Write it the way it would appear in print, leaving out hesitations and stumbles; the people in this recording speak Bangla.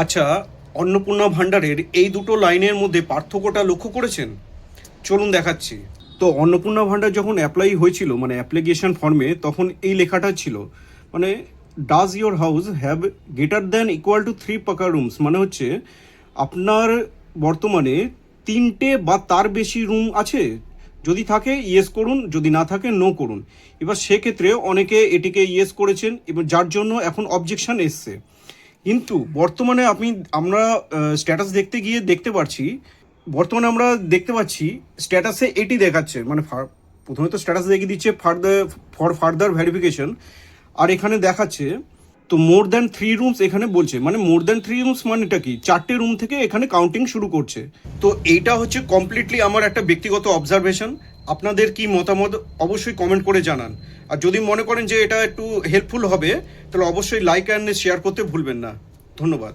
আচ্ছা, অন্নপূর্ণা ভাণ্ডারের এই দুটো লাইনের মধ্যে পার্থক্যটা লক্ষ্য করেছেন? চলুন দেখাচ্ছি। তো অন্নপূর্ণা ভাণ্ডার যখন অ্যাপ্লাই হয়েছিল মানে অ্যাপ্লিকেশন ফর্মে, তখন এই লেখাটা ছিল মানে does your house have greater than equal to 3 পাকা রুমস, মানে হচ্ছে আপনার বর্তমানে 3টে বা তার বেশি রুম আছে। যদি থাকে ইয়েস করুন, যদি না থাকে নো করুন। এবার সেক্ষেত্রে অনেকে এটিকে ইয়েস করেছেন এবং যার জন্য এখন অবজেকশন এসছে। কিন্তু বর্তমানে আমরা স্ট্যাটাস দেখতে গিয়ে দেখতে পাচ্ছি, বর্তমানে আমরা দেখতে পাচ্ছি স্ট্যাটাসে এটি দেখাচ্ছে মানে প্রথমে তো স্ট্যাটাস দেখিয়ে দিচ্ছে ফার্দার ভেরিফিকেশন, আর এখানে দেখাচ্ছে তো মোর দ্যান 3 রুমস এখানে বলছে, মানে মোর দ্যান 3 রুমস মানেটা কি 4টে রুম থেকে এখানে কাউন্টিং শুরু করছে। তো এইটা হচ্ছে কমপ্লিটলি আমার একটা ব্যক্তিগত অবজারভেশন। আপনাদের কি মতামত অবশ্যই কমেন্ট করে জানান। আর যদি মনে করেন যে এটা একটু হেল্পফুল হবে, তাহলে অবশ্যই লাইক অ্যান্ড শেয়ার করতে ভুলবেন না। ধন্যবাদ।